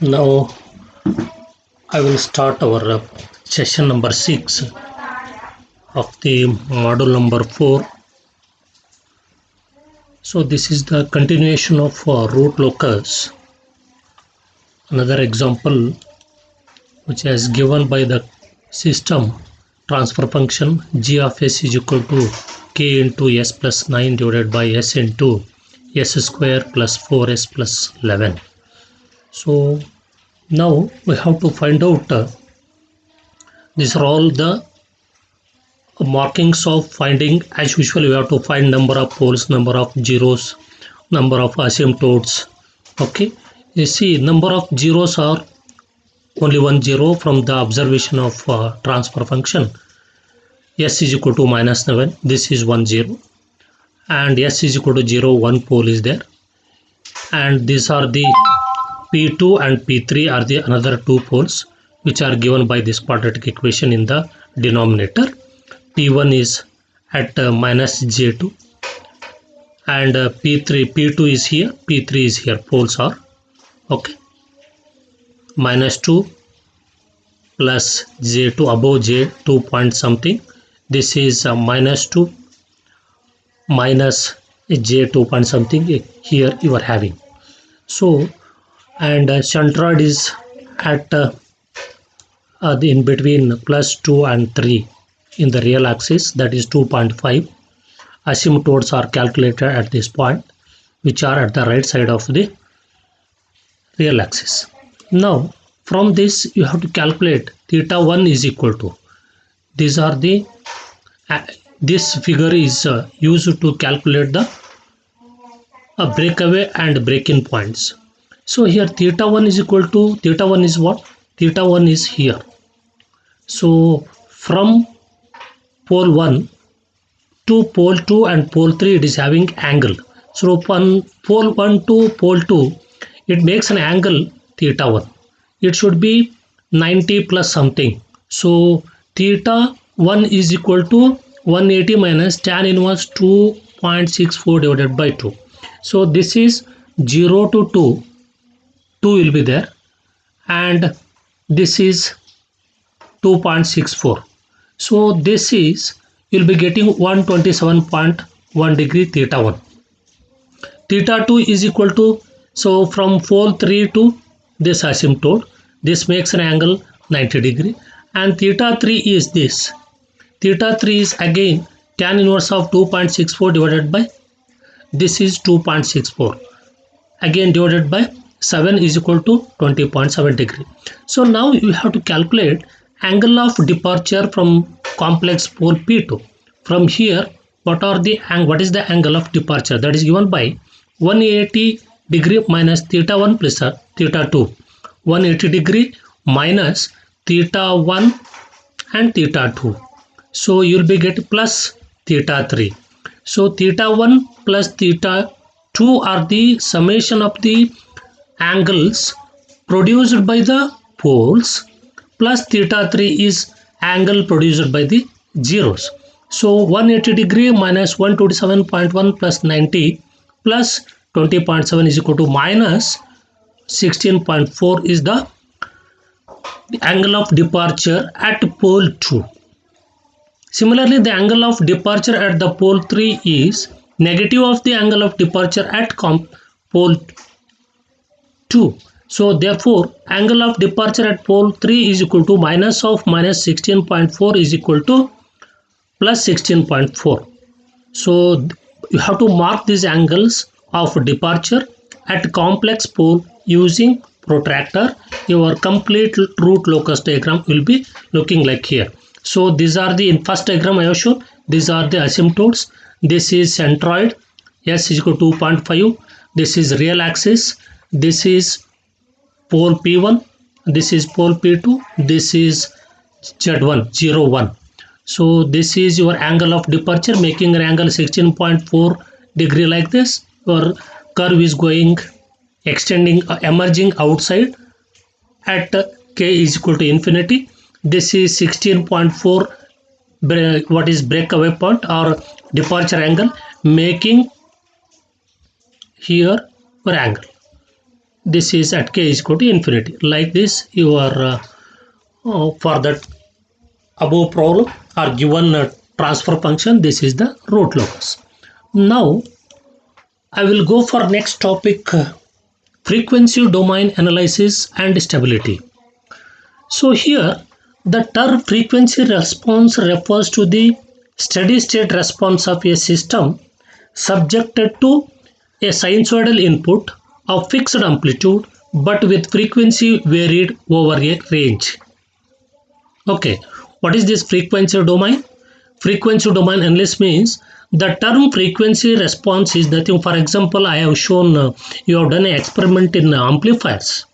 Now I will start our session number 6 of the module number 4. So this is the continuation of root locus. Another example which is given by the system transfer function g of s is equal to k into s plus 9 divided by s into s square plus 4s plus 11. So now we have to find out these are all the markings of finding. As usual, we have to find number of poles, number of zeros, number of asymptotes. Okay, you see number of zeros are only 1 0 from the observation of transfer function. S is equal to minus 7, this is 1 0, and S is equal to 0, 1 pole is there, and these are the P2 and P3 are the another 2 poles which are given by this quadratic equation in the denominator. P1 is at minus J2 and P2 is here, P3 is here, poles are okay, minus 2 plus J2 above J2 point something, this is minus 2 minus J2 point something, here you are having. So and centroid is at in between plus 2 and 3 in the real axis, that is 2.5. Asymptotes are calculated at this point which are at the right side of the real axis. Now from this you have to calculate theta 1 is equal to, these are the this figure is used to calculate the breakaway and break-in points. So here theta 1 is equal to, theta 1 is what? Theta 1 is here. So from pole 1 to pole 2 and pole 3 it is having angle. So from pole 1 to pole 2 it makes an angle theta 1. It should be 90 plus something. So theta 1 is equal to 180 minus tan inverse 2.64 divided by 2. So this is 0 to 2, 2 will be there, and this is 2.64. So this is, you'll be getting 127.1 degree theta 1. Theta 2 is equal to, so from pole 3 to this asymptote, this makes an angle 90 degree, and theta 3 is this. Theta 3 is again tan inverse of 2.64 divided by, this is 2.64, again divided by 7 is equal to 20.7 degree. So now you have to calculate angle of departure from complex pole P2. From here, what is the angle of departure? That is given by 180 degree minus theta 1 plus theta 2. 180 degree minus theta 1 and theta 2. So you will be getting plus theta 3. So theta 1 plus theta 2 are the summation of the angles produced by the poles, plus theta 3 is angle produced by the zeros. So 180 degree minus 127.1 plus 90 plus 20.7 is equal to minus 16.4 is the angle of departure at pole 2. Similarly, the angle of departure at the pole 3 is negative of the angle of departure at pole 2. So therefore, angle of departure at pole 3 is equal to minus of minus 16.4 is equal to plus 16.4. So you have to mark these angles of departure at complex pole using protractor. Your complete root locus diagram will be looking like here. So these are the, in first diagram I have shown, these are the asymptotes. This is centroid, S is equal to 2.5. This is real axis. This is pole P1. This is pole P2. This is Z1, 0, 1. So this is your angle of departure, making an angle 16.4 degree like this. Your curve is going, extending, emerging outside at k is equal to infinity. This is 16.4, what is breakaway point or departure angle, making here your angle. this is at k is equal to infinity. Like this, you are for that above problem or given transfer function, this is the root locus. Now I will go for next topic, frequency domain analysis and stability. So here the term frequency response refers to the steady state response of a system subjected to a sinusoidal input of fixed amplitude but with frequency varied over a range. Okay, what is this frequency domain? Frequency domain analysis means the term frequency response is nothing. For example, I have shown you have done an experiment in amplifiers.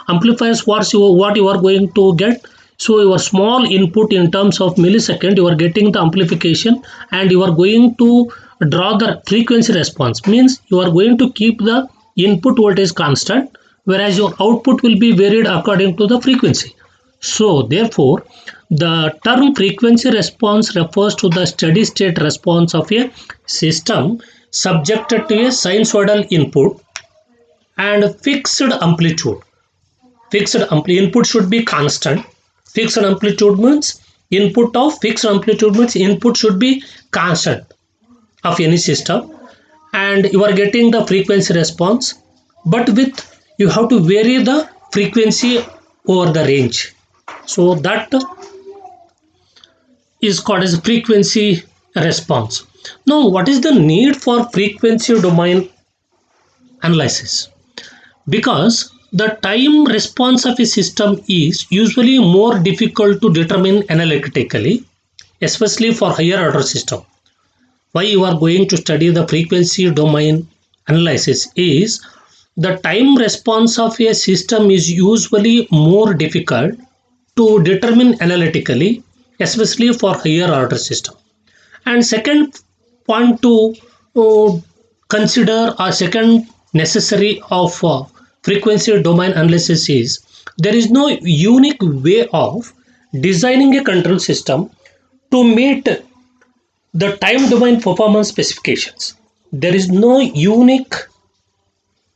Amplifiers, what you are going to get? So your small input in terms of millisecond, you are getting the amplification, and you are going to draw the frequency response. Means you are going to keep the input voltage constant, whereas your output will be varied according to the frequency. So therefore, the term frequency response refers to the steady state response of a system subjected to a sinusoidal input and fixed amplitude. Input should be constant. Fixed amplitude means input should be constant of any system, and you are getting the frequency response, but with you have to vary the frequency over the range. So that is called as frequency response. Now, what is the need for frequency domain analysis? Because the time response of a system is usually more difficult to determine analytically, especially for higher order system. Why you are going to study the frequency domain analysis is the time response of a system is usually more difficult to determine analytically, especially for higher order system. And second point to consider, or second necessary of frequency domain analysis is there is no unique way of designing a control system to meet the time domain performance specifications. There is no unique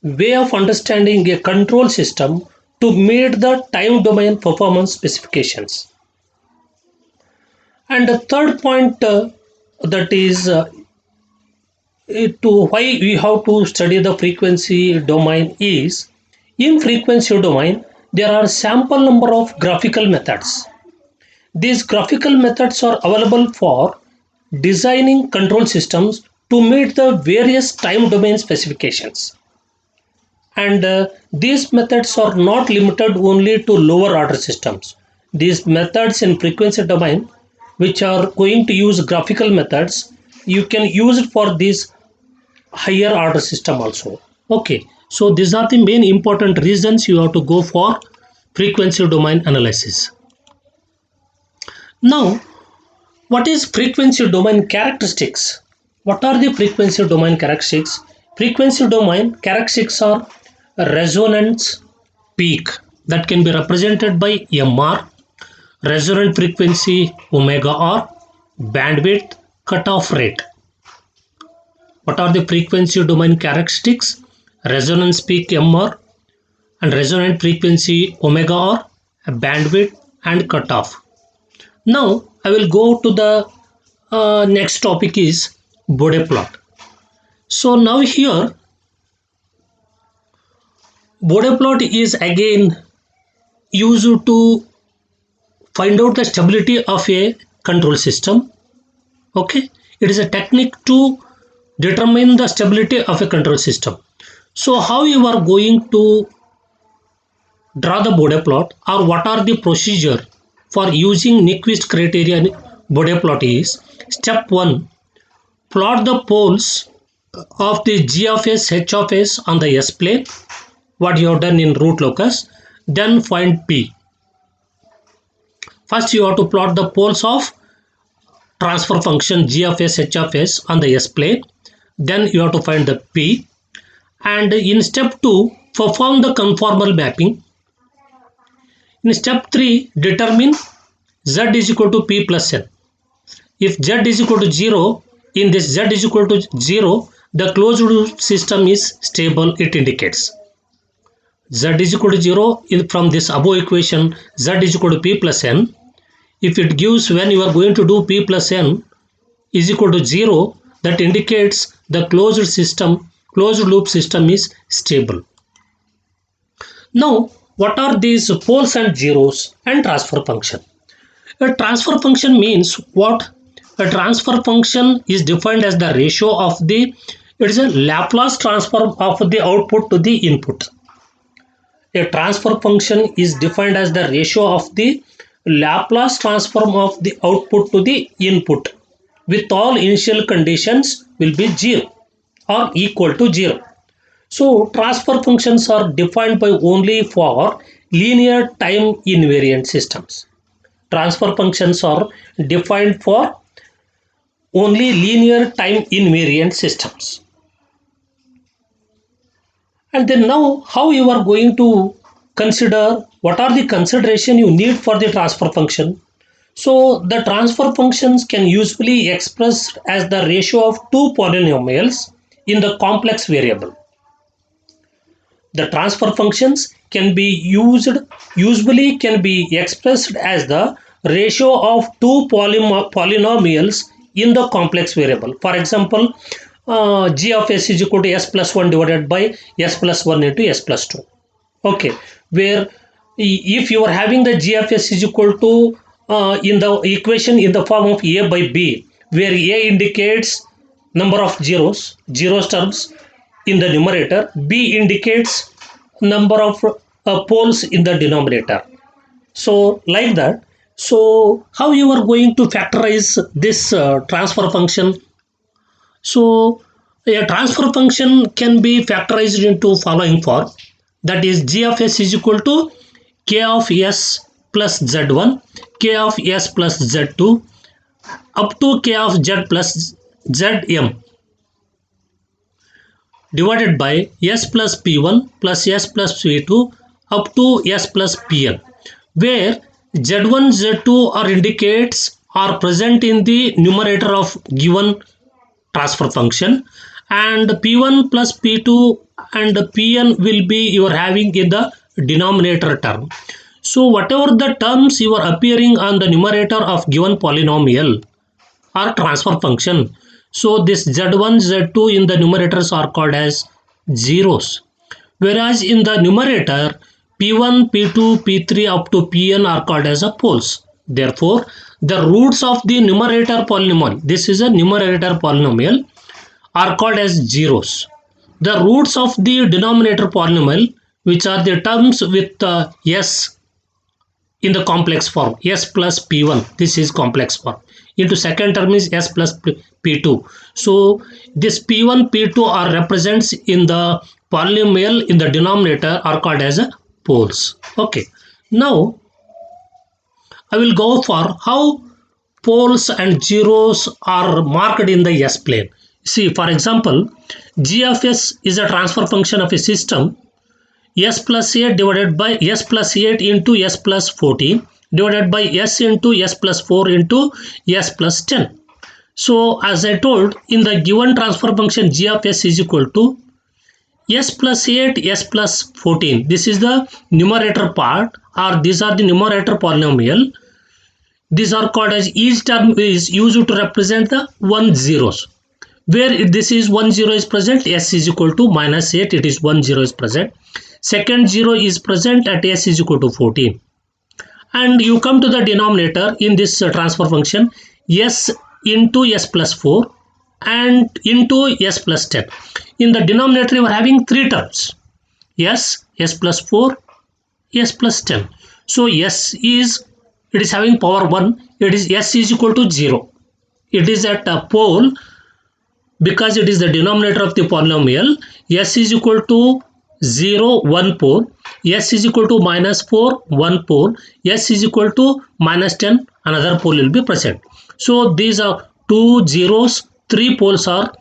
way of understanding a control system to meet the time domain performance specifications. And the third point, that is to why we have to study the frequency domain is, in frequency domain there are sample number of graphical methods. These graphical methods are available for designing control systems to meet the various time domain specifications. And these methods are not limited only to lower order systems. These methods in frequency domain, which are going to use graphical methods, you can use it for this higher order system also. Okay, so these are the main important reasons you have to go for frequency domain analysis. Now, what is frequency domain characteristics? What are the frequency domain characteristics? Frequency domain characteristics are resonance peak, that can be represented by MR, resonant frequency omega R, bandwidth, cutoff rate. What are the frequency domain characteristics? Resonance peak MR and resonant frequency omega R, bandwidth and cutoff. Now I will go to the next topic is Bode plot. So now here Bode plot is again used to find out the stability of a control system. Okay, it is a technique to determine the stability of a control system. So how you are going to draw the Bode plot, or what are the procedure for using Nyquist criteria in Bode plot is: step 1, plot the poles of the G of S, H of S on the S plane, what you have done in root locus. Then find P. First you have to plot the poles of transfer function G of S, H of S on the S plane. Then you have to find the P. And in step 2, perform the conformal mapping. In step 3, determine Z is equal to P plus N. If Z is equal to 0, in this Z is equal to 0, the closed loop system is stable, it indicates. z is equal to 0 from this above equation, z is equal to p plus n. If it gives when you are going to do p plus n is equal to 0, that indicates the closed loop system is stable. Now, what are these poles and zeros and transfer function? A transfer function means what? A transfer function is defined as the ratio of it is a Laplace transform of the output to the input. A transfer function is defined as the ratio of the Laplace transform of the output to the input with all initial conditions will be 0 or equal to 0. So transfer functions are defined by only for linear time invariant systems. Transfer functions are defined for only linear time invariant systems. And then now how you are going to consider, what are the consideration you need for the transfer function? So the transfer functions can usually expressed as the ratio of two polynomials in the complex variable. The transfer functions can be usually can be expressed as the ratio of two polynomials in the complex variable. For example, g of s is equal to s plus 1 divided by s plus 1 into s plus 2. Okay, where if you are having the g of s is equal to in the equation in the form of a by b, where a indicates number of zeros terms in the numerator, b indicates number of poles in the denominator. So like that. So how you are going to factorize this transfer function? So a transfer function can be factorized into following form, that is g of s is equal to k of s plus z1, k of s plus z2 up to k of z plus zm divided by s plus p1 plus s plus p2 up to s plus pn, where z1 z2 are indicates are present in the numerator of given transfer function, and p1 plus p2 and pn will be you are having in the denominator term. So whatever the terms you are appearing on the numerator of given polynomial are transfer function. So this z1 z2 in the numerators are called as zeros, whereas in the numerator p1 p2 p3 up to pn are called as a poles. Therefore the roots of the numerator polynomial, this is a numerator polynomial, are called as zeros. The roots of the denominator polynomial, which are the terms with s in the complex form, s plus p1, this is complex form, into second term is s plus p2. So this p1 p2 are represents in the polynomial in the denominator are called as a poles. Okay, now I will go for how poles and zeros are marked in the s plane. See, for example, g of s is a transfer function of a system s plus 8 divided by s plus 8 into s plus 14 divided by s into s plus 4 into s plus 10. So as I told, in the given transfer function g of s is equal to s plus 8 s plus 14. This is the numerator part, or these are the numerator polynomial. These are called as, each term is used to represent the 1 zeros. Where this is 1 0 is present, s is equal to minus 8, it is 1 0 is present. Second 0 is present at s is equal to 14. And you come to the denominator in this transfer function, s into s plus 4 and into s plus 10. In the denominator you are having three terms, s plus 4, s plus 10. So s is, it is having power 1, it is s is equal to 0. It is at a pole because it is the denominator of the polynomial. S is equal to 0, 1 pole, s is equal to minus 4, 1 pole, s is equal to minus 10, another pole will be present. So these are two zeros, three poles are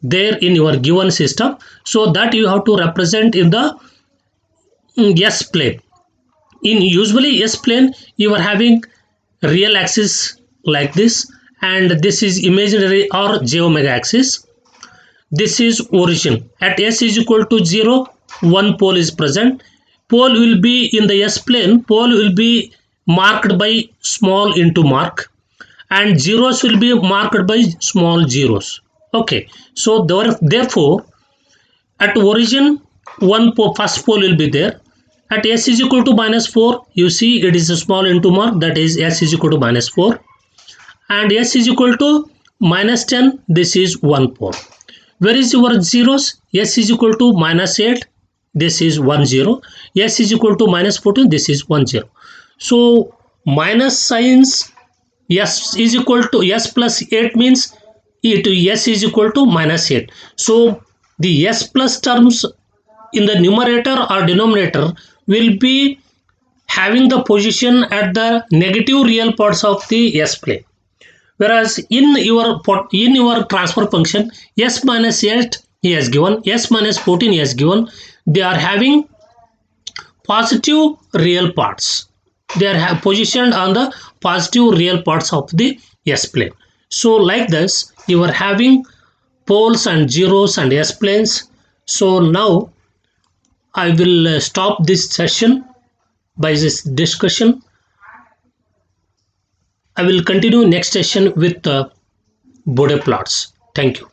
there in your given system. So that you have to represent in the s plane. In usually s plane you are having real axis like this, and this is imaginary or j omega axis. This is origin. At s is equal to 0, one pole is present. pole will be in the S plane, pole will be marked by small into mark, and zeros will be marked by small zeros. Okay, so therefore at origin one first pole will be there. At S is equal to -4, you see it is a small into mark, that is S is equal to -4, and S is equal to -10, this is one pole. Where is your zeros? S is equal to -8, this is 1 0. S is equal to -14, this is 1 0. So minus signs, S is equal to S plus 8 means S is equal to -8. So the S plus terms in the numerator or denominator will be having the position at the negative real parts of the S plane. Whereas in your transfer function, S minus 8 he has given, S minus 14 he has given, they are having positive real parts. They are positioned on the positive real parts of the S plane. So like this, you are having poles and zeros and S planes. So now I will stop this session by this discussion. I will continue next session with Bode plots. Thank you.